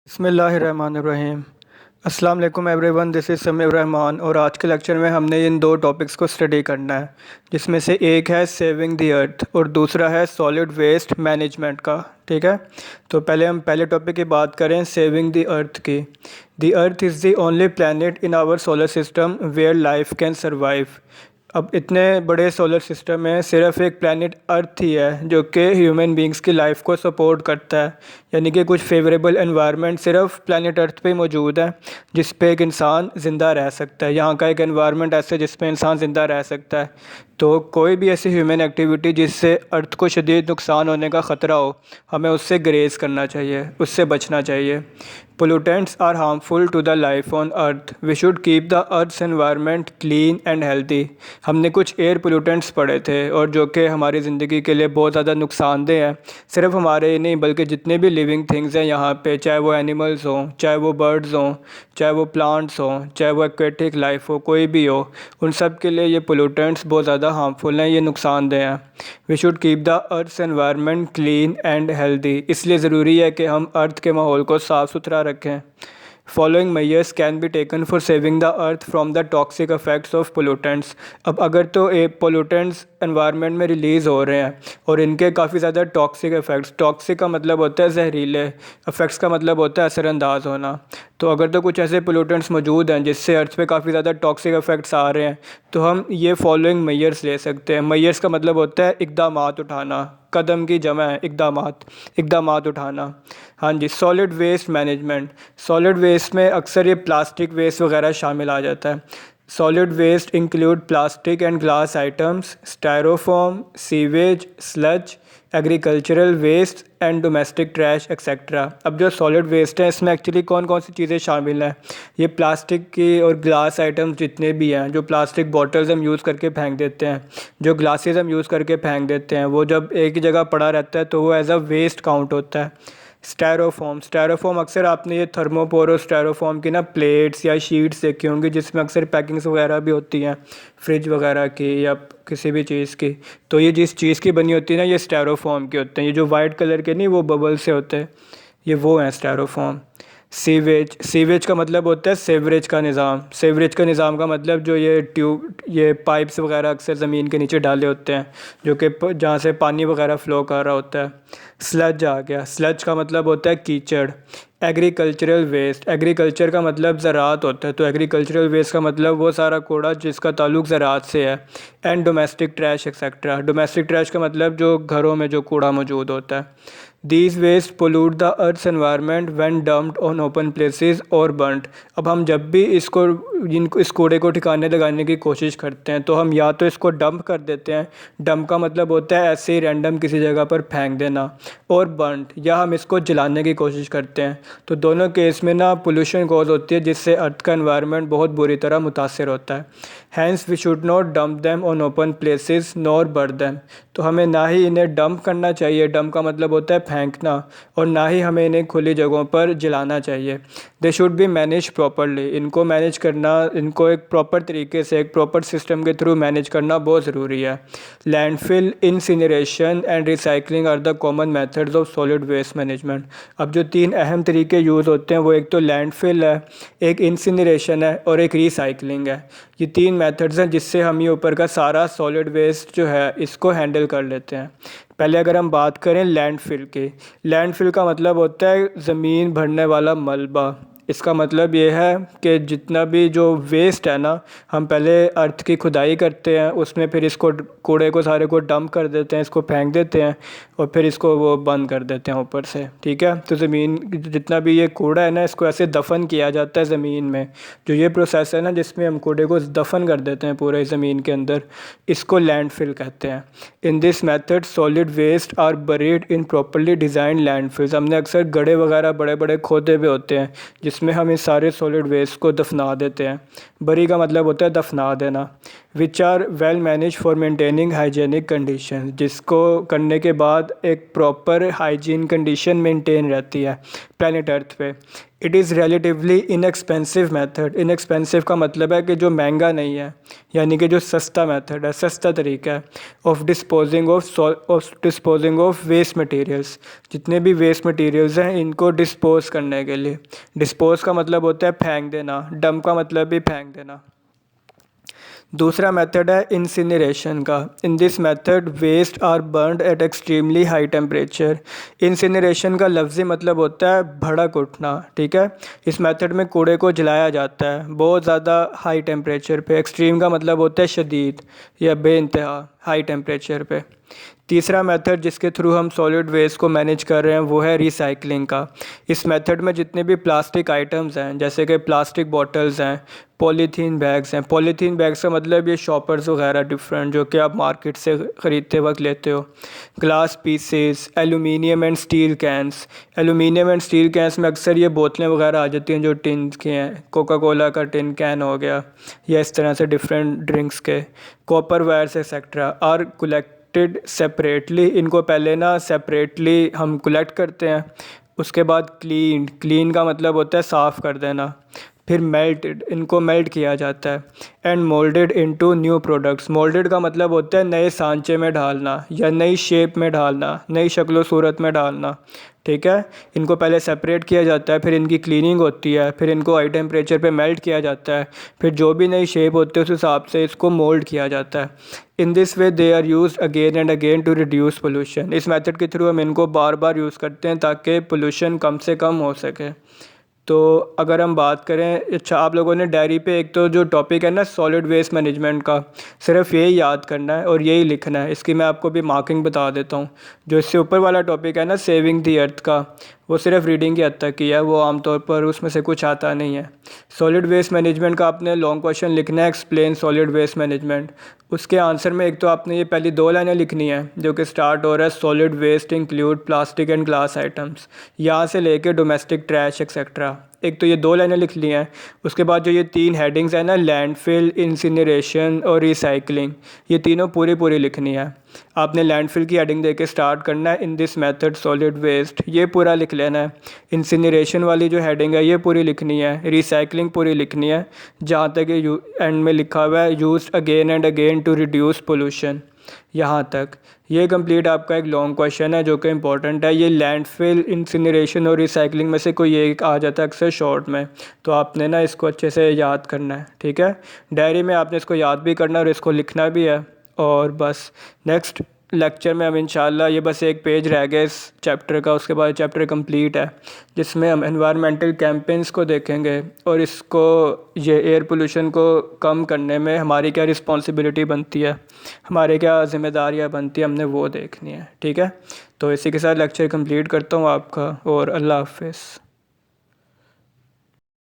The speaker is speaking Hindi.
बिस्मिल्लाहिर्रहमानिर्रहीम। अस्सलाम वालेकुम everyone, this is Sameer Rahman और आज के लेक्चर में हमने इन दो टॉपिक्स को स्टडी करना है, जिसमें से एक है सेविंग द अर्थ और दूसरा है सॉलिड वेस्ट मैनेजमेंट का। ठीक है, तो पहले हम पहले टॉपिक की बात करें, सेविंग द अर्थ की। The earth is the only planet in our solar system where life can survive. अब इतने बड़े सोलर सिस्टम में सिर्फ एक प्लैनेट अर्थ ही है जो कि ह्यूमन बींग्स की लाइफ को सपोर्ट करता है, यानी कि कुछ फेवरेबल एनवायरनमेंट सिर्फ प्लैनेट अर्थ पे ही मौजूद है जिस पे एक इंसान ज़िंदा रह सकता है। यहाँ का एक एनवायरनमेंट ऐसे जिस पे इंसान ज़िंदा रह सकता है। तो कोई भी ऐसी ह्यूमन एक्टिविटी जिससे अर्थ को शदीद नुकसान होने का ख़तरा हो, हमें उससे ग्रेज़ करना चाहिए, उससे बचना चाहिए। Pollutants are harmful to the life on earth. We should keep the earth's environment clean and healthy. हमने कुछ एयर पोल्यूटेंट्स पढ़े थे और जो कि हमारी ज़िंदगी के लिए बहुत ज़्यादा नुकसानदेह हैं। सिर्फ हमारे ही नहीं बल्कि जितने भी लिविंग थिंग्स हैं यहाँ पे, चाहे वो एनिमल्स हों, चाहे वो बर्ड्स हों, चाहे वो प्लांट्स हों, चाहे वो एक्वेटिक लाइफ हो, कोई भी हो, उन सब के लिए ये पोल्यूटेंट्स बहुत ज़्यादा हार्मफुल हैं, ये नुकसानदेह हैं। We should keep the earth's environment clean and healthy. इसलिए ज़रूरी है कि हम अर्थ के माहौल को साफ़ सुथरा रखें। Following measures can be taken for saving the earth from the toxic effects of pollutants. अब अगर तो ए पोल्यूटेंट्स एनवायरनमेंट में रिलीज़ हो रहे हैं और इनके काफ़ी ज़्यादा टॉक्सिक इफेक्ट्स, टॉक्सिक का मतलब होता है जहरीले, इफेक्ट्स का मतलब होता है असरअंदाज होना। तो अगर तो कुछ ऐसे पोल्यूटेंट्स मौजूद हैं जिससे अर्थ पे काफ़ी ज़्यादा टॉक्सिक इफेक्ट्स आ रहे हैं, तो हम ये फॉलोइंग मेजर्स ले सकते हैं। मेजर्स का मतलब होता है इक़दामात उठाना, कदम की जमा है इक़दामात, इक़दामात उठाना। हाँ जी, solid waste management. Solid waste में अक्सर ये प्लास्टिक वेस्ट वगैरह शामिल आ जाता है। Solid waste include plastic and glass items, styrofoam, sewage, sludge, agricultural waste and domestic trash etcetera. अब जो सॉलिड वेस्ट है इसमें एक्चुअली कौन कौन सी चीज़ें शामिल हैं? ये प्लास्टिक की और ग्लास आइटम्स जितने भी हैं, जो प्लास्टिक बॉटल्स हम यूज़ करके फेंक देते हैं, जो ग्लासेस हम यूज़ करके फेंक देते हैं, वो जब एक ही जगह पड़ा रहता है तो वो एज अ वेस्ट काउंट होता है। स्टायरोफोम, स्टायरोफोम अक्सर आपने ये थर्मोपोरो स्टायरोफोम की ना प्लेट्स या शीट्स देखी होंगी जिसमें अक्सर पैकिंग्स वगैरह भी होती हैं, फ्रिज वगैरह की या किसी भी चीज़ की। तो ये जिस चीज़ की बनी होती है ना, ये स्टायरोफोम के होते हैं। ये जो वाइट कलर के नहीं, वो बबल से होते हैं, ये वो हैं स्टायरोफोम। सीवेज, सीवेज का मतलब होता है सेवरेज का निज़ाम। सेवरेज का निज़ाम का मतलब जो ये ट्यूब, ये पाइप्स वगैरह अक्सर ज़मीन के नीचे डाले होते हैं जो कि जहाँ से पानी वगैरह फ़्लो कर रहा होता है। स्लज आ गया, स्लज का मतलब होता है कीचड़। एग्रीकल्चरल वेस्ट, एग्रीकल्चर का मतलब ज़राअत होता है, तो एग्रीकल्चरल वेस्ट का मतलब वो सारा कूड़ा जिसका ताल्लुक ज़राअत से है। And domestic trash etcetera, domestic trash का मतलब जो घरों में जो कूड़ा मौजूद होता है। These waste pollute the earth's environment when dumped on open places or burnt। अब हम जब भी इस कूड़े को ठिकाने लगाने की कोशिश करते हैं तो हम या तो इसको डंप कर देते हैं, डंप का मतलब होता है ऐसे ही रैंडम किसी जगह पर फेंक देना, और बर्नट या हम इसको जलाने की कोशिश करते हैं। तो दोनों केस में ना पोल्यूशन कॉज होती है जिससे अर्थ का एनवायरनमेंट बहुत बुरी तरह मुतासर होता है। Hence we should not dump them on open places nor burn them. तो हमें ना ही इन्हें डंप करना चाहिए, डंप का मतलब होता है फेंकना, और ना ही हमें इन्हें खुली जगहों पर जलाना चाहिए। They should be manage properly. इनको मैनेज करना, इनको एक प्रॉपर तरीके से, एक प्रॉपर सिस्टम के थ्रू मैनेज करना बहुत ज़रूरी है। Landfill, incineration and recycling are the common methods of solid waste management. अब जो तीन अहम तरीके यूज़ होते हैं वो एक तो लैंडफिल है, एक इंसिनरेशन है और एक रिसाइकलिंग है। ये तीन मेथड्स हैं जिससे हम ये ऊपर का सारा सॉलिड वेस्ट जो है इसको हैंडल कर लेते हैं। पहले अगर हम बात करें लैंडफिल की, लैंडफिल का मतलब होता है ज़मीन भरने वाला मलबा। इसका मतलब ये है कि जितना भी जो वेस्ट है ना, हम पहले अर्थ की खुदाई करते हैं, उसमें फिर इसको कूड़े को सारे को डंप कर देते हैं, इसको फेंक देते हैं और फिर इसको वो बंद कर देते हैं ऊपर से। ठीक है, तो ज़मीन जितना भी ये कूड़ा है ना, इसको ऐसे दफन किया जाता है ज़मीन में। जो ये प्रोसेस है ना जिसमें हम कूड़े को दफन कर देते हैं पूरे ज़मीन के अंदर, इसको लैंडफिल कहते हैं। In this method solid waste are buried in properly designed landfills. हमने अक्सर गड्ढे वगैरह बड़े बड़े खोदे हुए होते हैं जिसमें हम इस सारे सॉलिड वेस्ट को दफना देते हैं। बरी का मतलब होता है दफना देना। Which are well manage for maintaining hygienic condition, जिसको करने के बाद एक प्रॉपर हाइजीन कंडीशन मेंटेन रहती है प्लैनेट अर्थ पे। It is relatively inexpensive method. Inexpensive का मतलब है कि जो महंगा नहीं है, यानी कि जो सस्ता मेथड है, सस्ता तरीका है of disposing of waste materials. जितने भी वेस्ट मटेरियल्स हैं इनको डिस्पोज करने के लिए। डिस्पोज का मतलब होता है फेंक देना, डंप का मतलब भी फेंक देना। दूसरा मेथड है इंसिनरेशन का। In this method waste are burned at extremely high temperature. Incineration का लफ्ज़ी मतलब होता है भड़क उठना, ठीक है। इस मेथड में कूड़े को जलाया जाता है बहुत ज़्यादा हाई टेम्परेचर पे। एक्सट्रीम का मतलब होता है शदीद या बेइंतहा हाई टेम्परेचर पे। तीसरा मेथड जिसके थ्रू हम सॉलिड वेस्ट को मैनेज कर रहे हैं वो है रिसाइकलिंग का। इस मेथड में जितने भी प्लास्टिक आइटम्स हैं, जैसे कि प्लास्टिक बॉटल्स हैं, पॉलीथीन बैग्स हैं। पॉलीथीन बैग्स का मतलब ये शॉपर्स वगैरह डिफरेंट जो कि आप मार्केट से ख़रीदते वक्त लेते हो। Glass pieces, aluminium and steel cans. Aluminium and steel cans में अक्सर ये बोतलें वगैरह आ जाती हैं जो टिन के हैं, कोका कोला का टिन कैन हो गया या इस तरह से डिफरेंट ड्रिंक्स के। Copper wires etcetera are collected separately. इनको पहले ना सेपरेटली हम कलेक्ट करते हैं, उसके बाद क्लीन का मतलब होता है साफ़ कर देना। फिर मेल्टेड, इनको मेल्ट किया जाता है। And moulded into new products. Moulded का मतलब होता है नए सांचे में डालना या नई शेप में डालना, नई शक्ल सूरत में डालना, ठीक है। इनको पहले सेपरेट किया जाता है, फिर इनकी क्लीनिंग होती है, फिर इनको हाई टेम्परेचर पे मेल्ट किया जाता है, फिर जो भी नई शेप होती है उस हिसाब से इसको मोल्ड किया जाता है। In this way they are use again and again to reduce pollution. इस मेथड के थ्रू हम इनको बार बार यूज़ करते हैं ताकि पोल्यूशन कम से कम हो सके। तो अगर हम बात करें, अच्छा आप लोगों ने डायरी पे एक तो जो टॉपिक है ना सॉलिड वेस्ट मैनेजमेंट का, सिर्फ यही याद करना है और यही लिखना है। इसकी मैं आपको भी मार्किंग बता देता हूँ। जो इससे ऊपर वाला टॉपिक है ना सेविंग दी अर्थ का, वो सिर्फ रीडिंग की हद तक ही है, वो आमतौर पर उसमें से कुछ आता नहीं है। सॉलिड वेस्ट मैनेजमेंट का आपने लॉन्ग क्वेश्चन लिखना है, एक्सप्लेन सॉलिड वेस्ट मैनेजमेंट। उसके आंसर में एक तो आपने ये पहली 2 लाइनें लिखनी है जो कि स्टार्ट हो रहा है solid waste include plastic and glass items, यहाँ से लेके डोमेस्टिक ट्रैश एक्सेट्रा। एक तो ये 2 लाइनें लिख ली हैं। उसके बाद जो ये 3 हेडिंग्स हैं ना, लैंडफिल, इंसिनरेशन और रिसाइकलिंग, ये तीनों पूरी पूरी लिखनी है। आपने लैंडफिल की हेडिंग दे के स्टार्ट करना है, in this method solid waste, ये पूरा लिख लेना है। इंसिनरेशन वाली जो हेडिंग है ये पूरी लिखनी है। रिसाइकलिंग पूरी लिखनी है, जहाँ तक ये एंड में लिखा हुआ है use again and again to reduce pollution, यहाँ तक। ये कंप्लीट आपका एक लॉन्ग क्वेश्चन है जो कि इंपॉर्टेंट है। ये लैंडफिल, इंसिनरेशन और रिसाइकलिंग में से कोई एक आ जाता है अक्सर शॉर्ट में, तो आपने ना इसको अच्छे से याद करना है, ठीक है। डायरी में आपने इसको याद भी करना है और इसको लिखना भी है। और बस नेक्स्ट लेक्चर में हम इंशाल्लाह, ये बस एक पेज रह गया इस चैप्टर का, उसके बाद चैप्टर कंप्लीट है, जिसमें हम एनवायरमेंटल कैंपेन्स को देखेंगे और इसको, ये एयर पोल्यूशन को कम करने में हमारी क्या रिस्पॉन्सिबिलिटी बनती है, हमारे क्या जिम्मेदारियां बनती है, हमने वो देखनी है, ठीक है। तो इसी के साथ लेक्चर कंप्लीट करता हूँ आपका, और अल्लाह हाफ़िज़।